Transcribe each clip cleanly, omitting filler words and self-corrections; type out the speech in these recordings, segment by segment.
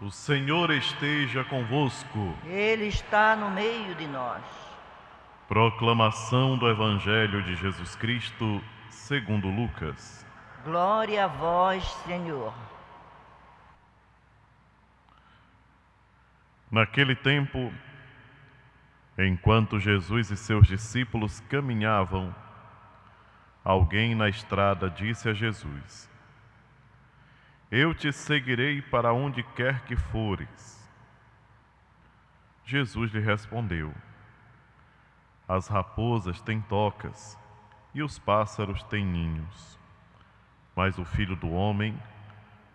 O Senhor esteja convosco. Ele está no meio de nós. Proclamação do Evangelho de Jesus Cristo, segundo Lucas. Glória a vós, Senhor. Naquele tempo, enquanto Jesus e seus discípulos caminhavam, alguém na estrada disse a Jesus: Eu te seguirei para onde quer que fores. Jesus lhe respondeu: As raposas têm tocas e os pássaros têm ninhos, mas o Filho do Homem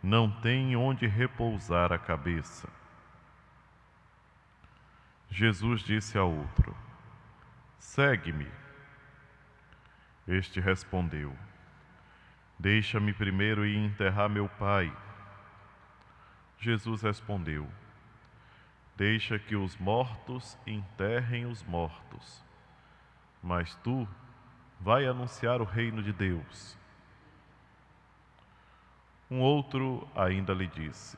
não tem onde repousar a cabeça. Jesus disse a outro: Segue-me. Este respondeu: Deixa-me primeiro ir enterrar meu pai. Jesus respondeu: Deixa que os mortos enterrem os mortos, mas tu vai anunciar o reino de Deus. Um outro ainda lhe disse: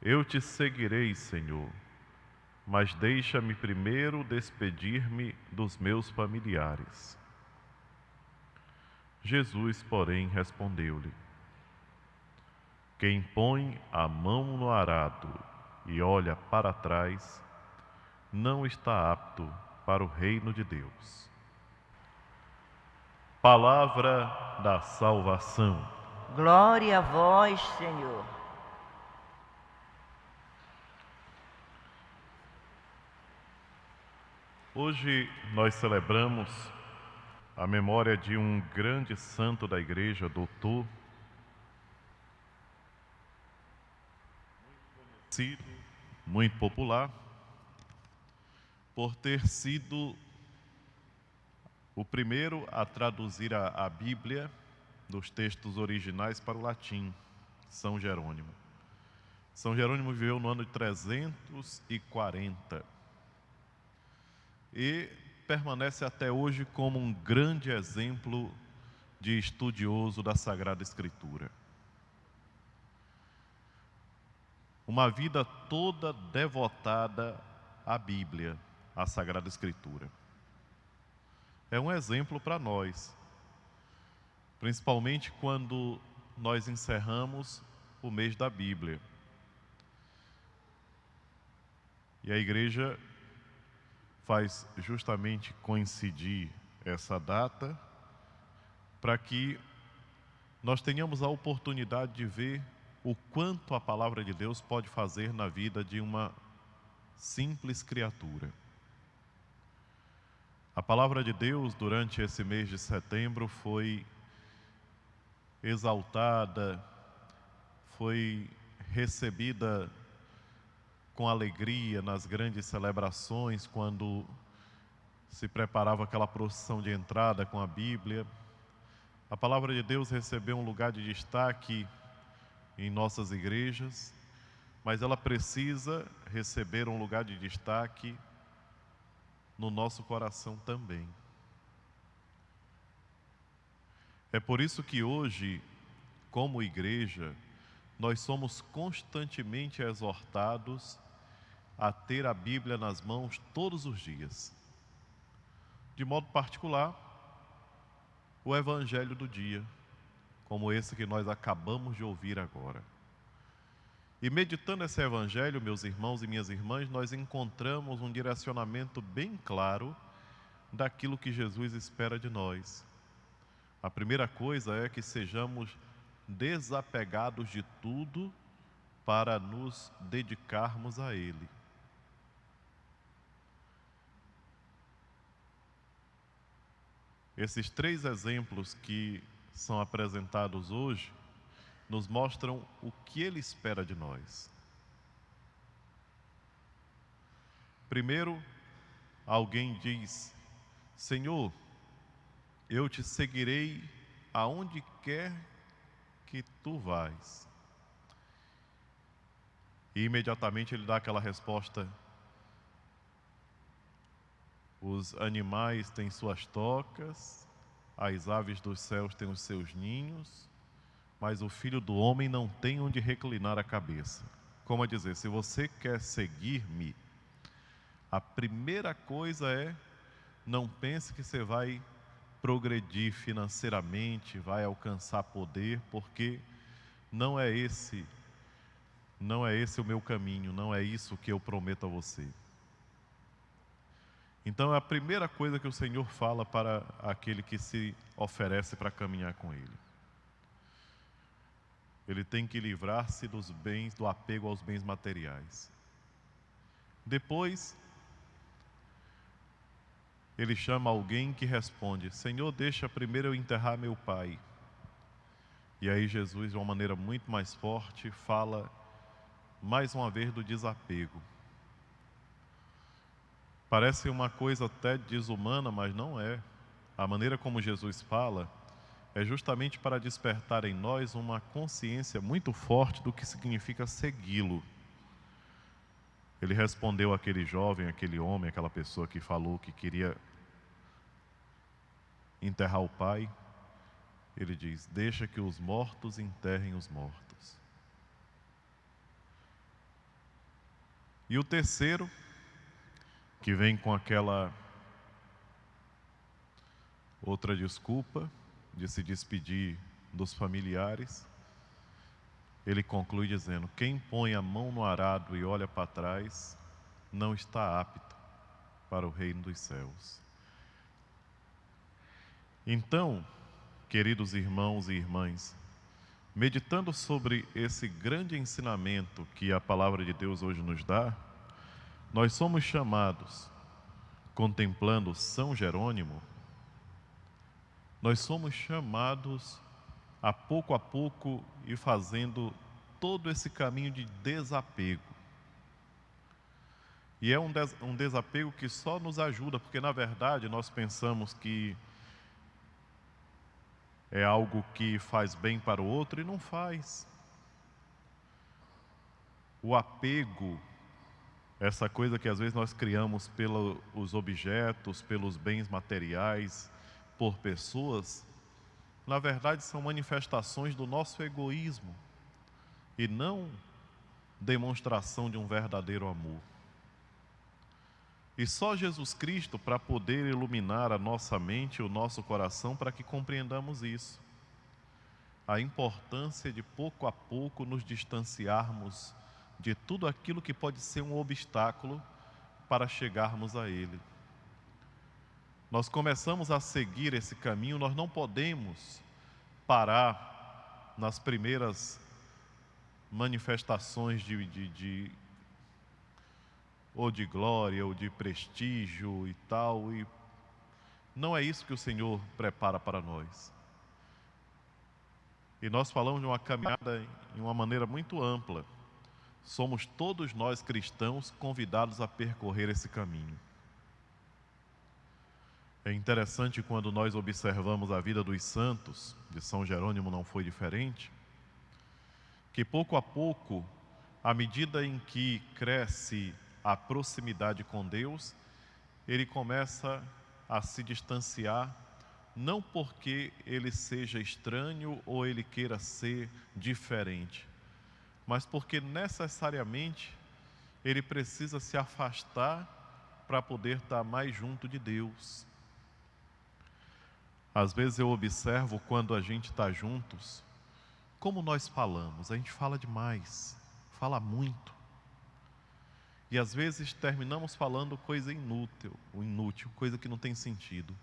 Eu te seguirei, Senhor, mas deixa-me primeiro despedir-me dos meus familiares. Jesus, porém, respondeu-lhe: Quem põe a mão no arado e olha para trás, não está apto para o reino de Deus. Palavra da salvação. Glória a vós, Senhor. Hoje nós celebramos a memória de um grande santo da Igreja, doutor, conhecido, muito popular, por ter sido o primeiro a traduzir a Bíblia dos textos originais para o latim, São Jerônimo. São Jerônimo viveu no ano de 340 e permanece até hoje como um grande exemplo de estudioso da Sagrada Escritura. Uma vida toda devotada à Bíblia, à Sagrada Escritura. É um exemplo para nós, principalmente quando nós encerramos o mês da Bíblia. E a igreja faz justamente coincidir essa data para que nós tenhamos a oportunidade de ver o quanto a palavra de Deus pode fazer na vida de uma simples criatura. A palavra de Deus durante esse mês de setembro foi exaltada, foi recebida com alegria nas grandes celebrações, quando se preparava aquela procissão de entrada com a Bíblia. A palavra de Deus recebeu um lugar de destaque em nossas igrejas, mas ela precisa receber um lugar de destaque no nosso coração também. É por isso que hoje, como igreja, nós somos constantemente exortados a ter a Bíblia nas mãos todos os dias. De modo particular, o Evangelho do dia, como esse que nós acabamos de ouvir agora. E meditando esse Evangelho, meus irmãos e minhas irmãs, nós encontramos um direcionamento bem claro daquilo que Jesus espera de nós. A primeira coisa é que sejamos desapegados de tudo para nos dedicarmos a Ele. Esses três exemplos que são apresentados hoje nos mostram o que Ele espera de nós. Primeiro, alguém diz: Senhor, eu te seguirei aonde quer que tu vais. E imediatamente ele dá aquela resposta: os animais têm suas tocas, as aves dos céus têm os seus ninhos, mas o Filho do Homem não tem onde reclinar a cabeça. como a dizer, se você quer seguir-me, a primeira coisa é, não pense que você vai progredir financeiramente, vai alcançar poder, porque não é esse o meu caminho, não é isso que eu prometo a você. Então, é a primeira coisa que o Senhor fala para aquele que se oferece para caminhar com Ele. Ele tem que livrar-se dos bens, do apego aos bens materiais. Depois, ele chama alguém que responde: Senhor, deixa primeiro eu enterrar meu pai. E aí Jesus, de uma maneira muito mais forte, fala mais uma vez do desapego. Parece uma coisa até desumana, mas não é. A maneira como Jesus fala é justamente para despertar em nós uma consciência muito forte do que significa segui-lo. Ele respondeu àquele jovem, aquele homem, aquela pessoa que falou que queria enterrar o pai. Ele diz: deixa que os mortos enterrem os mortos. E o terceiro, que vem com aquela outra desculpa de se despedir dos familiares, ele conclui dizendo: quem põe a mão no arado e olha para trás, não está apto para o reino dos céus. Então, queridos irmãos e irmãs, meditando sobre esse grande ensinamento que a palavra de Deus hoje nos dá, nós somos chamados, contemplando São Jerônimo, nós somos chamados a pouco ir fazendo todo esse caminho de desapego. E é um desapego que só nos ajuda, porque na verdade nós pensamos que é algo que faz bem para o outro e não faz. O apego, essa coisa que às vezes nós criamos pelos objetos, pelos bens materiais, por pessoas, na verdade são manifestações do nosso egoísmo e não demonstração de um verdadeiro amor. E só Jesus Cristo para poder iluminar a nossa mente e o nosso coração para que compreendamos isso. A importância de pouco a pouco nos distanciarmos de tudo aquilo que pode ser um obstáculo para chegarmos a Ele. Nós começamos a seguir esse caminho, nós não podemos parar nas primeiras manifestações ou de glória, ou de prestígio e tal, e não é isso que o Senhor prepara para nós. E nós falamos de uma caminhada em uma maneira muito ampla. Somos todos nós cristãos convidados a percorrer esse caminho. É interessante quando nós observamos a vida dos santos, de São Jerônimo não foi diferente, que pouco a pouco, à medida em que cresce a proximidade com Deus, ele começa a se distanciar, não porque ele seja estranho ou ele queira ser diferente, mas porque necessariamente ele precisa se afastar para poder estar mais junto de Deus. Às vezes eu observo quando a gente está juntos, como nós falamos, a gente fala demais, fala muito. E às vezes terminamos falando coisa inútil, coisa que não tem sentido.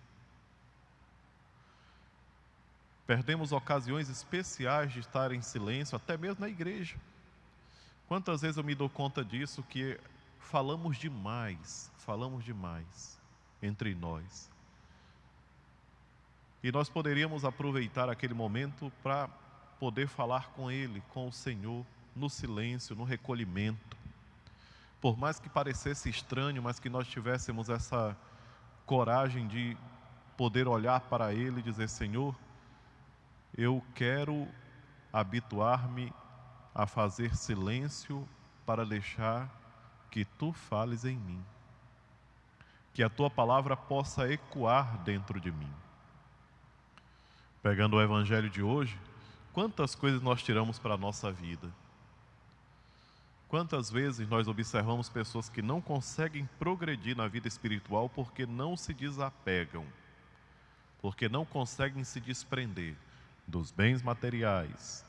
Perdemos ocasiões especiais de estar em silêncio, até mesmo na igreja. Quantas vezes eu me dou conta disso, que falamos demais entre nós. E nós poderíamos aproveitar aquele momento para poder falar com Ele, com o Senhor, no silêncio, no recolhimento. Por mais que parecesse estranho, mas que nós tivéssemos essa coragem de poder olhar para Ele e dizer: Senhor, eu quero habituar-me a fazer silêncio para deixar que Tu fales em mim. Que a Tua palavra possa ecoar dentro de mim. Pegando o Evangelho de hoje, quantas coisas nós tiramos para a nossa vida? Quantas vezes nós observamos pessoas que não conseguem progredir na vida espiritual porque não se desapegam, porque não conseguem se desprender dos bens materiais,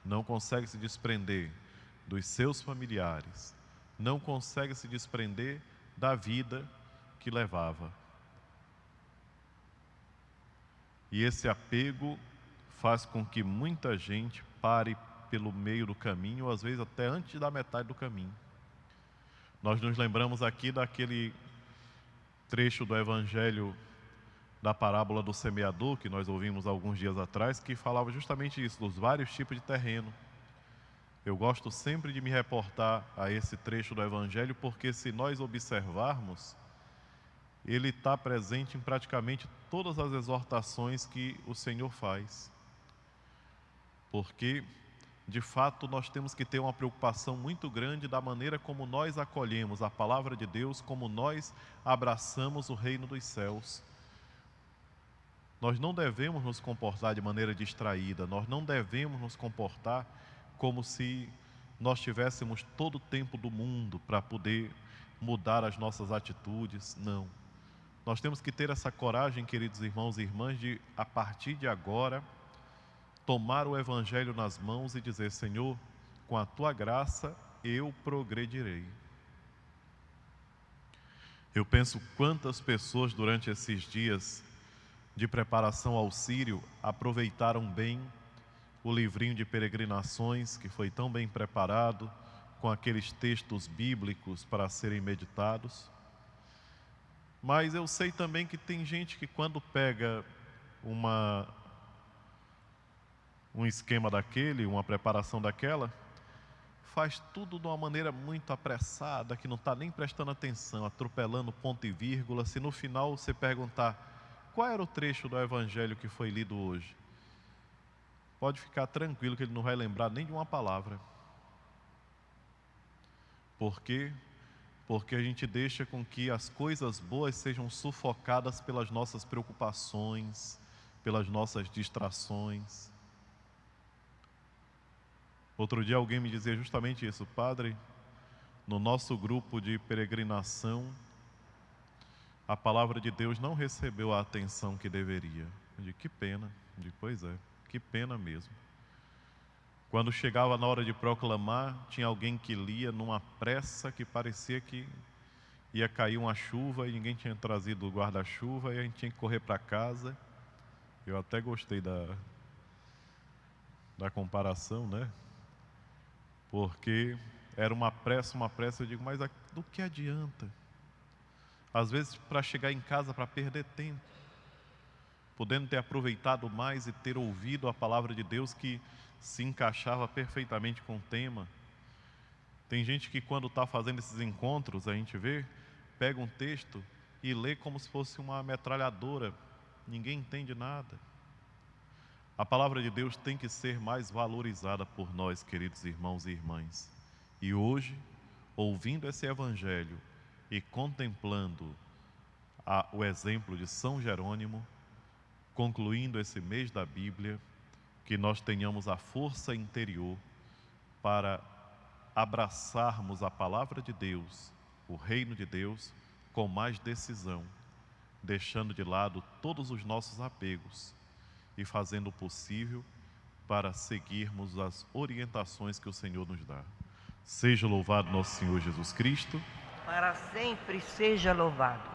não conseguem se desprender dos seus familiares, não conseguem se desprender da vida que levava. E esse apego faz com que muita gente pare pelo meio do caminho, ou às vezes até antes da metade do caminho. Nós nos lembramos aqui daquele trecho do Evangelho da parábola do semeador, que nós ouvimos alguns dias atrás, que falava justamente isso, dos vários tipos de terreno. Eu gosto sempre de me reportar a esse trecho do Evangelho, porque se nós observarmos, ele está presente em praticamente todas as exortações que o Senhor faz. Porque, de fato, nós temos que ter uma preocupação muito grande da maneira como nós acolhemos a palavra de Deus, como nós abraçamos o reino dos céus. Nós não devemos nos comportar de maneira distraída, nós não devemos nos comportar como se nós tivéssemos todo o tempo do mundo para poder mudar as nossas atitudes. Não. Nós temos que ter essa coragem, queridos irmãos e irmãs, de, a partir de agora, tomar o Evangelho nas mãos e dizer: Senhor, com a Tua graça eu progredirei. Eu penso quantas pessoas durante esses dias de preparação ao Sírio aproveitaram bem o livrinho de peregrinações, que foi tão bem preparado, com aqueles textos bíblicos para serem meditados. Mas eu sei também que tem gente que, quando pega um esquema daquele, uma preparação daquela, faz tudo de uma maneira muito apressada, que não está nem prestando atenção, atropelando ponto e vírgula. Se no final você perguntar qual era o trecho do Evangelho que foi lido hoje, pode ficar tranquilo que ele não vai lembrar nem de uma palavra. Por quê? Porque a gente deixa com que as coisas boas sejam sufocadas pelas nossas preocupações, pelas nossas distrações. Outro dia alguém me dizia justamente isso: Padre, no nosso grupo de peregrinação, a palavra de Deus não recebeu a atenção que deveria. Eu digo: que pena. Eu digo: pois é, que pena mesmo. Quando chegava na hora de proclamar, tinha alguém que lia numa pressa que parecia que ia cair uma chuva e ninguém tinha trazido o guarda-chuva e a gente tinha que correr para casa. Eu até gostei da comparação, né? Porque era uma pressa, eu digo: mas do que adianta? Às vezes, para chegar em casa, para perder tempo, podendo ter aproveitado mais e ter ouvido a palavra de Deus, que se encaixava perfeitamente com o tema. Tem gente que, quando está fazendo esses encontros, a gente vê, pega um texto e lê como se fosse uma metralhadora, ninguém entende nada. A palavra de Deus tem que ser mais valorizada por nós, queridos irmãos e irmãs. E hoje, ouvindo esse Evangelho e contemplando o exemplo de São Jerônimo, concluindo esse mês da Bíblia, que nós tenhamos a força interior para abraçarmos a palavra de Deus, o reino de Deus, com mais decisão, deixando de lado todos os nossos apegos e fazendo o possível para seguirmos as orientações que o Senhor nos dá. Seja louvado nosso Senhor Jesus Cristo. Para sempre seja louvado.